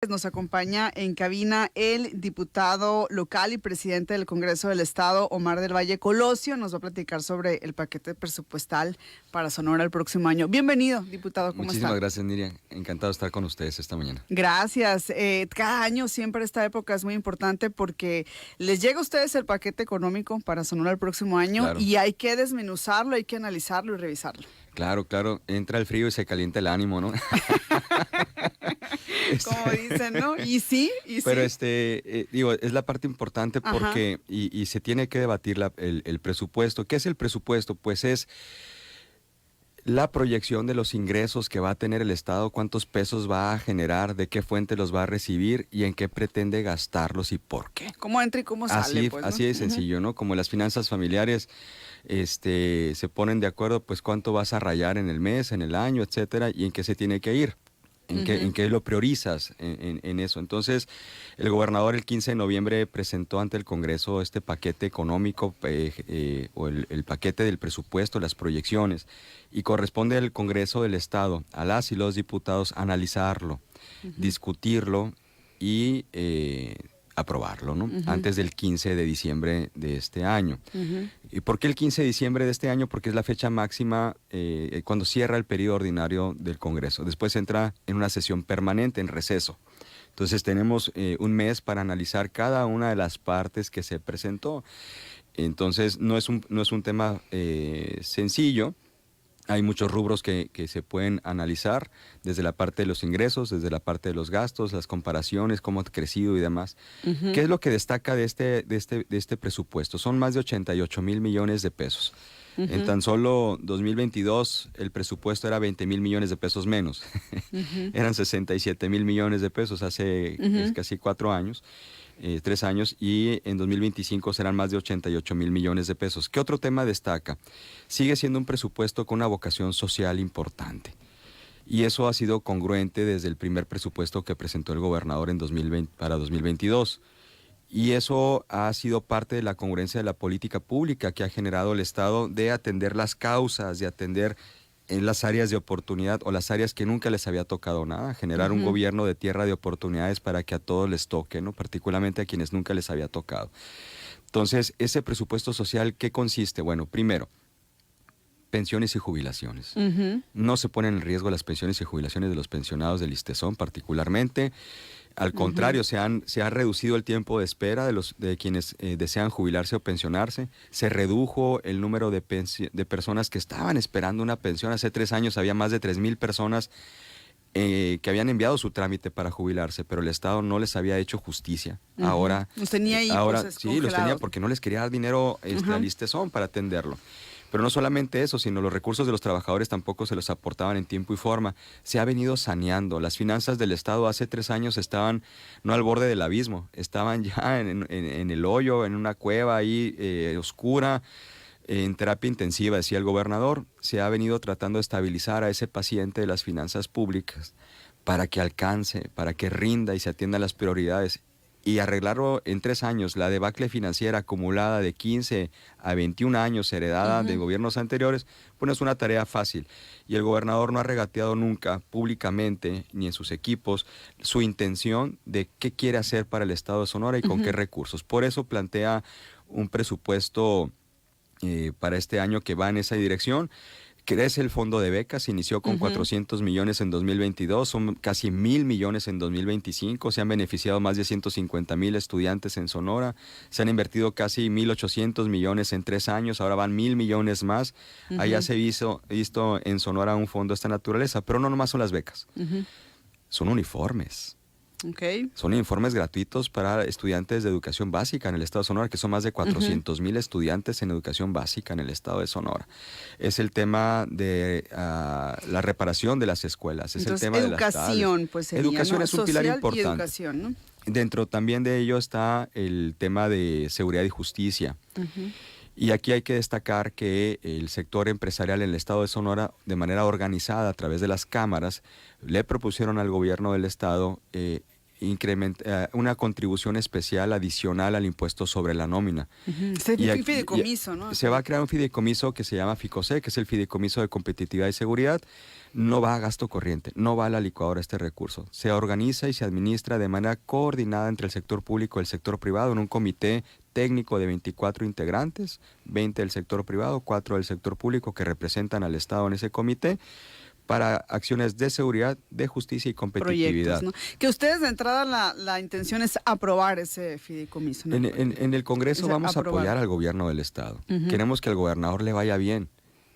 pues nos acompaña en cabina el diputado local y presidente del Congreso del Estado, Omar del Valle Colosio. Nos va a platicar sobre el paquete presupuestal para Sonora el próximo año. Bienvenido, diputado, ¿cómo está? Muchísimas gracias, Miriam. Encantado de estar con ustedes esta mañana. Gracias. Cada año siempre esta época es muy importante porque les llega a ustedes el paquete económico para Sonora el próximo año, claro, y hay que desmenuzarlo, hay que analizarlo y revisarlo. Claro, claro. Entra el frío y se calienta el ánimo, ¿no? Como dicen, ¿no? Y sí. Pero digo, es la parte importante porque, y se tiene que debatir el presupuesto. ¿Qué es el presupuesto? Pues es la proyección de los ingresos que va a tener el Estado, cuántos pesos va a generar, de qué fuente los va a recibir y en qué pretende gastarlos y por qué. ¿Cómo entra y cómo sale? Así de sencillo, ¿no? Como las finanzas familiares se ponen de acuerdo, pues cuánto vas a rayar en el mes, en el año, etcétera, y en qué se tiene que ir. ¿En qué lo priorizas en eso? Entonces, el gobernador el 15 de noviembre presentó ante el Congreso este paquete económico o el paquete del presupuesto, las proyecciones, y corresponde al Congreso del Estado, a las y los diputados, analizarlo, discutirlo y aprobarlo, ¿no? Antes del 15 de diciembre de este año. ¿Y por qué el 15 de diciembre de este año? Porque es la fecha máxima cuando cierra el periodo ordinario del Congreso. Después entra en una sesión permanente, en receso. Entonces tenemos un mes para analizar cada una de las partes que se presentó. Entonces no es un tema sencillo. Hay muchos rubros que se pueden analizar, desde la parte de los ingresos, desde la parte de los gastos, las comparaciones, cómo ha crecido y demás. ¿Qué es lo que destaca de este presupuesto? Son más de 88,000 millones de pesos. En tan solo 2022 el presupuesto era 20,000 millones de pesos menos. Eran 67,000 millones de pesos hace casi 4 años. 3 años, y en 2025 serán más de 88,000 millones de pesos. ¿Qué otro tema destaca? Sigue siendo un presupuesto con una vocación social importante. Y eso ha sido congruente desde el primer presupuesto que presentó el gobernador para 2022. Y eso ha sido parte de la congruencia de la política pública que ha generado el Estado de atender las causas, de atender en las áreas de oportunidad o las áreas que nunca les había tocado nada, generar un gobierno de tierra de oportunidades para que a todos les toque, ¿no? Particularmente a quienes nunca les había tocado. Entonces, ese presupuesto social, ¿qué consiste? Bueno, primero, pensiones y jubilaciones. No se ponen en riesgo las pensiones y jubilaciones de los pensionados del ISSSTESON particularmente. Al contrario, se ha reducido el tiempo de espera de quienes desean jubilarse o pensionarse. Se redujo el número de personas que estaban esperando una pensión. Hace 3 años había más de 3,000 personas que habían enviado su trámite para jubilarse, pero el Estado no les había hecho justicia. Ahora los tenía ahí, pues, sí, los tenía porque no les quería dar dinero al ISSSTESON para atenderlo. Pero no solamente eso, sino los recursos de los trabajadores tampoco se los aportaban en tiempo y forma. Se ha venido saneando. Las finanzas del Estado hace 3 años estaban no al borde del abismo, estaban ya en el hoyo, en una cueva ahí oscura, en terapia intensiva, decía el gobernador. Se ha venido tratando de estabilizar a ese paciente de las finanzas públicas para que alcance, para que rinda y se atienda a las prioridades. Y arreglarlo en 3 años, la debacle financiera acumulada de 15 a 21 años heredada de gobiernos anteriores, pues no es una tarea fácil. Y el gobernador no ha regateado nunca públicamente, ni en sus equipos, su intención de qué quiere hacer para el Estado de Sonora y con qué recursos. Por eso plantea un presupuesto para este año que va en esa dirección. Crece el fondo de becas, inició con 400 millones en 2022, son casi 1,000 millones en 2025, se han beneficiado más de 150,000 estudiantes en Sonora, se han invertido casi 1,800 millones en 3 años, ahora van 1,000 millones más. Allá se visto en Sonora un fondo de esta naturaleza, pero no nomás son las becas, son uniformes. Son uniformes gratuitos para estudiantes de educación básica en el estado de Sonora, que son más de 400,000 estudiantes en educación básica en el estado de Sonora. Es el tema de la reparación de las escuelas, es entonces, el tema educación, de las tablas. Pues sería, Educación, ¿no? Es un pilar importante. Educación, ¿no? Dentro también de ello está el tema de seguridad y justicia. Y aquí hay que destacar que el sector empresarial en el estado de Sonora, de manera organizada a través de las cámaras, le propusieron al gobierno del estado una contribución especial adicional al impuesto sobre la nómina. Este fideicomiso, ¿no? Se va a crear un fideicomiso que se llama FICOSE, que es el Fideicomiso de Competitividad y Seguridad. No va a gasto corriente, no va a la licuadora este recurso. Se organiza y se administra de manera coordinada entre el sector público y el sector privado en un comité técnico de 24 integrantes, 20 del sector privado, 4 del sector público que representan al Estado en ese comité, para acciones de seguridad, de justicia y competitividad. Proyectos, ¿no? Que ustedes de entrada la intención es aprobar ese fideicomiso, ¿no? En el Congreso vamos a apoyar al gobierno del Estado. Queremos que al gobernador le vaya bien.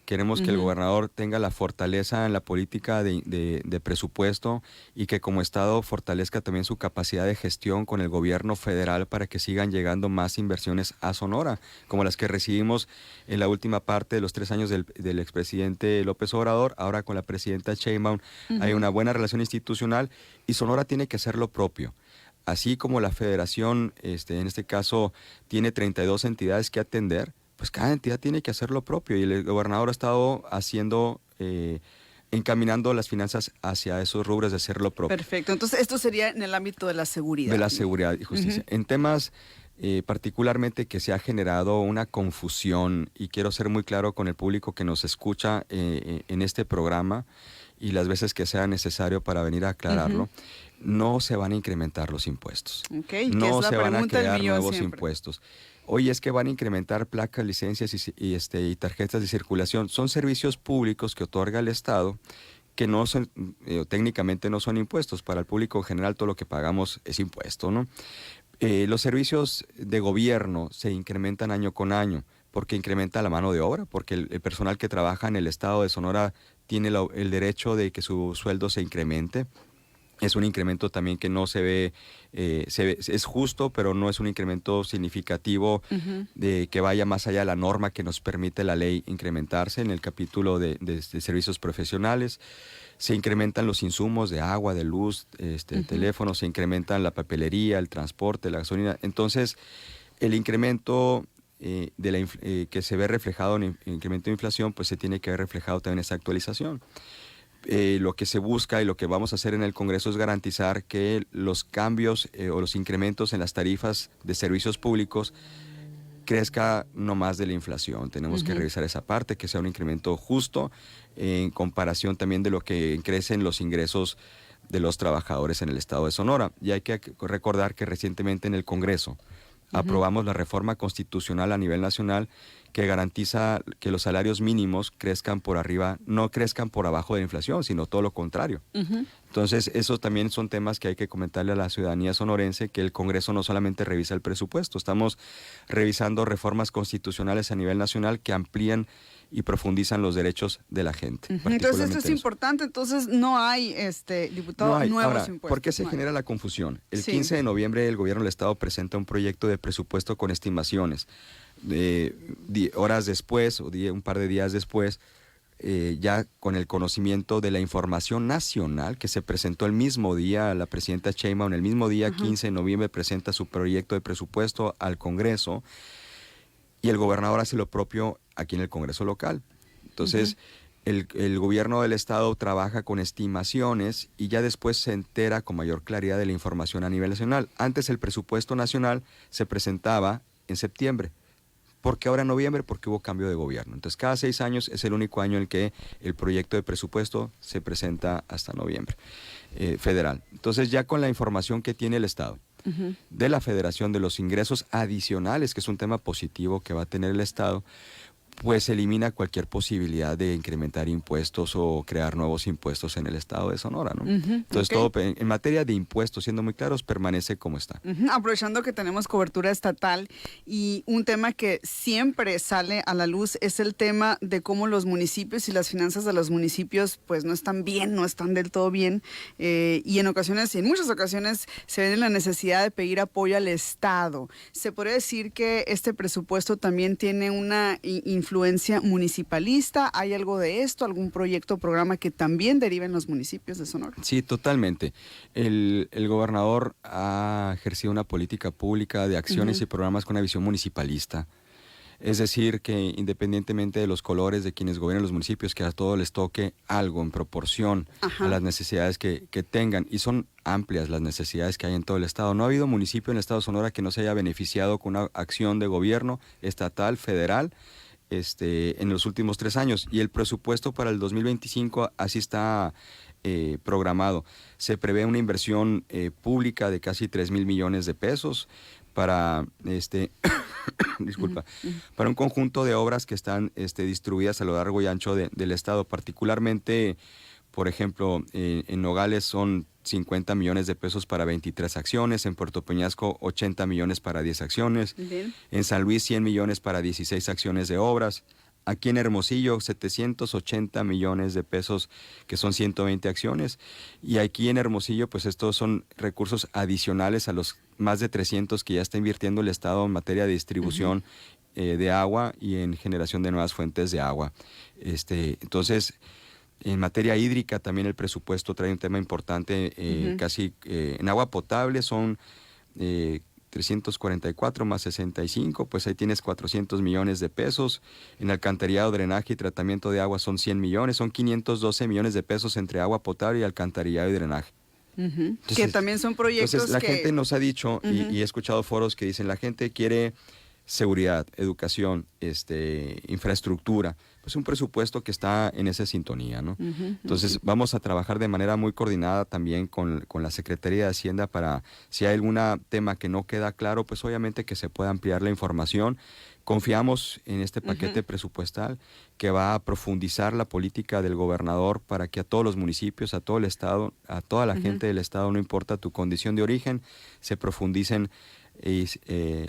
Queremos que el gobernador tenga la fortaleza en la política de presupuesto y que como Estado fortalezca también su capacidad de gestión con el gobierno federal para que sigan llegando más inversiones a Sonora, como las que recibimos en la última parte de los 3 años del expresidente López Obrador. Ahora con la presidenta Sheinbaum hay una buena relación institucional y Sonora tiene que hacer lo propio. Así como la federación, en este caso, tiene 32 entidades que atender, pues cada entidad tiene que hacer lo propio y el gobernador ha estado encaminando las finanzas hacia esos rubros de hacer lo propio. Perfecto, entonces esto sería en el ámbito de la seguridad. De la seguridad y justicia. En temas particularmente que se ha generado una confusión, y quiero ser muy claro con el público que nos escucha en este programa y las veces que sea necesario para venir a aclararlo, no se van a incrementar los impuestos. No se van a crear nuevos impuestos. Oye, es que van a incrementar placas, licencias y tarjetas de circulación. Son servicios públicos que otorga el Estado que no son, técnicamente no son impuestos. Para el público en general todo lo que pagamos es impuesto, ¿no? Los servicios de gobierno se incrementan año con año porque incrementa la mano de obra, porque el personal que trabaja en el Estado de Sonora tiene el derecho de que su sueldo se incremente. Es un incremento también que no se ve, es justo, pero no es un incremento significativo de que vaya más allá de la norma que nos permite la ley incrementarse. En el capítulo de servicios profesionales se incrementan los insumos de agua, de luz, teléfono, se incrementan la papelería, el transporte, la gasolina. Entonces, el incremento que se ve reflejado en el incremento de inflación, pues se tiene que ver reflejado también en esa actualización. Lo que se busca y lo que vamos a hacer en el Congreso es garantizar que los cambios o los incrementos en las tarifas de servicios públicos crezca no más de la inflación. Tenemos que revisar esa parte, que sea un incremento justo en comparación también de lo que crecen los ingresos de los trabajadores en el Estado de Sonora. Y hay que recordar que recientemente en el Congreso aprobamos la reforma constitucional a nivel nacional que garantiza que los salarios mínimos crezcan por arriba, no crezcan por abajo de la inflación, sino todo lo contrario. Entonces, esos también son temas que hay que comentarle a la ciudadanía sonorense, que el Congreso no solamente revisa el presupuesto, estamos revisando reformas constitucionales a nivel nacional que amplían y profundizan los derechos de la gente. Entonces esto es importante, entonces no hay, diputado, nuevos Ahora, impuestos. ¿por qué se genera la confusión? El 15 de noviembre el gobierno del Estado presenta un proyecto de presupuesto con estimaciones. Horas después, o un par de días después, ya con el conocimiento de la información nacional que se presentó el mismo día, la presidenta Sheinbaum el mismo día, 15 de noviembre, presenta su proyecto de presupuesto al Congreso y el gobernador hace lo propio aquí en el Congreso local. Entonces, el gobierno del Estado trabaja con estimaciones y ya después se entera con mayor claridad de la información a nivel nacional. Antes el presupuesto nacional se presentaba en septiembre. ¿Por qué ahora en noviembre? Porque hubo cambio de gobierno. Entonces, cada 6 años es el único año en el que el proyecto de presupuesto se presenta hasta noviembre, federal. Entonces, ya con la información que tiene el Estado, de la Federación, de los ingresos adicionales, que es un tema positivo que va a tener el Estado, pues elimina cualquier posibilidad de incrementar impuestos o crear nuevos impuestos en el Estado de Sonora, ¿no? Entonces, todo en materia de impuestos, siendo muy claros, permanece como está. Aprovechando que tenemos cobertura estatal y un tema que siempre sale a la luz es el tema de cómo los municipios y las finanzas de los municipios pues no están bien, no están del todo bien y en ocasiones, y en muchas ocasiones, se ve la necesidad de pedir apoyo al Estado. ¿Se podría decir que este presupuesto también tiene una influencia municipalista? ¿Hay algo de esto? ¿Algún proyecto o programa que también derive en los municipios de Sonora? Sí, totalmente. El gobernador ha ejercido una política pública de acciones y programas con una visión municipalista. Es decir, que independientemente de los colores de quienes gobiernan los municipios, que a todos les toque algo en proporción a las necesidades que tengan. Y son amplias las necesidades que hay en todo el estado. No ha habido municipio en el estado de Sonora que no se haya beneficiado con una acción de gobierno estatal, federal, en los últimos 3 años. Y el presupuesto para el 2025 así está programado. Se prevé una inversión pública de casi 3,000 millones de pesos para disculpa, para un conjunto de obras que están distribuidas a lo largo y ancho del estado, particularmente, por ejemplo, en Nogales son 50 millones de pesos para 23 acciones, en Puerto Peñasco 80 millones para 10 acciones, Bien. en San Luis 100 millones para 16 acciones de obras, aquí en Hermosillo 780 millones de pesos, que son 120 acciones, y aquí en Hermosillo pues estos son recursos adicionales a los más de 300 que ya está invirtiendo el Estado en materia de distribución de agua y en generación de nuevas fuentes de agua. Entonces, en materia hídrica también el presupuesto trae un tema importante, casi en agua potable son 344 más 65, pues ahí tienes 400 millones de pesos. En alcantarillado, drenaje y tratamiento de agua son 100 millones, son 512 millones de pesos entre agua potable y alcantarillado y drenaje. Entonces, que también son proyectos entonces la que... gente nos ha dicho, y he escuchado foros que dicen, la gente quiere seguridad, educación, infraestructura, pues un presupuesto que está en esa sintonía, ¿no? Entonces vamos a trabajar de manera muy coordinada también con la Secretaría de Hacienda para, si hay algún tema que no queda claro, pues obviamente que se pueda ampliar la información. Confiamos en este paquete presupuestal que va a profundizar la política del gobernador para que a todos los municipios, a todo el estado, a toda la gente del estado, no importa tu condición de origen, se profundicen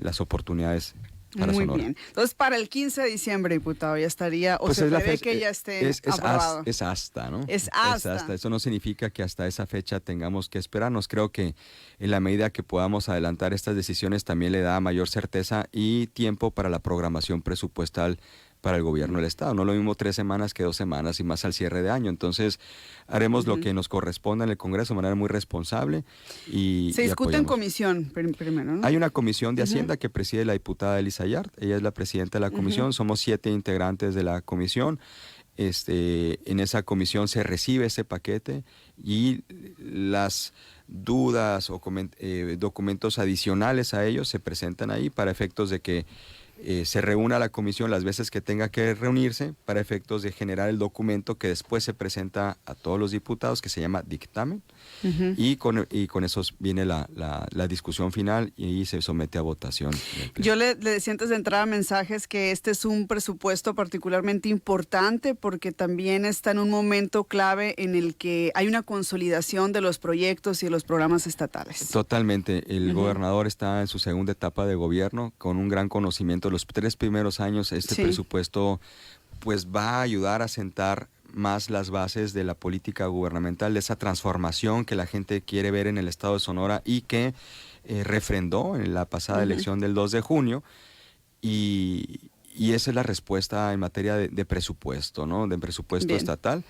las oportunidades para Muy Sonora. bien. Entonces, para el 15 de diciembre, diputado, ya estaría, o Pues se es la prevé fecha, que ya esté aprobado. Es hasta, ¿no? Es hasta. Eso no significa que hasta esa fecha tengamos que esperarnos. Creo que en la medida que podamos adelantar estas decisiones también le da mayor certeza y tiempo para la programación presupuestal para el gobierno del estado. No lo mismo 3 semanas que 2 semanas y más al cierre de año. Entonces, haremos lo que nos corresponda en el Congreso de manera muy responsable y se discute en apoyamos. comisión primero, ¿no? Hay una comisión de Hacienda que preside la diputada Elisa Yard. Ella es la presidenta de la comisión. Somos 7 integrantes de la comisión. En esa comisión se recibe ese paquete y las dudas o documentos adicionales a ellos se presentan ahí para efectos de que se reúna la comisión las veces que tenga que reunirse para efectos de generar el documento que después se presenta a todos los diputados, que se llama dictamen, y con eso viene la discusión final y se somete a votación. Yo le decía antes de entrar a mensajes que este es un presupuesto particularmente importante porque también está en un momento clave en el que hay una consolidación de los proyectos y de los programas estatales. Totalmente. El gobernador está en su segunda etapa de gobierno con un gran conocimiento. Los 3 primeros años presupuesto pues va a ayudar a sentar más las bases de la política gubernamental, de esa transformación que la gente quiere ver en el estado de Sonora y que refrendó en la pasada elección del 2 de junio. Y esa es la respuesta en materia de presupuesto, ¿no? De presupuesto estatal.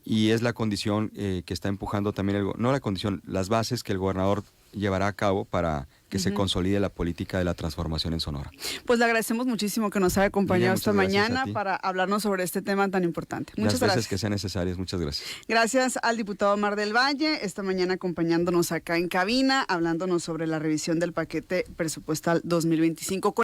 Y es la condición que está empujando también, no la condición, las bases que el gobernador llevará a cabo para que se consolide la política de la transformación en Sonora. Pues le agradecemos muchísimo que nos haya acompañado esta mañana para hablarnos sobre este tema tan importante. Muchas gracias. Las veces que sean necesarias, muchas gracias. Gracias al diputado Omar del Valle, esta mañana acompañándonos acá en cabina, hablándonos sobre la revisión del paquete presupuestal 2025.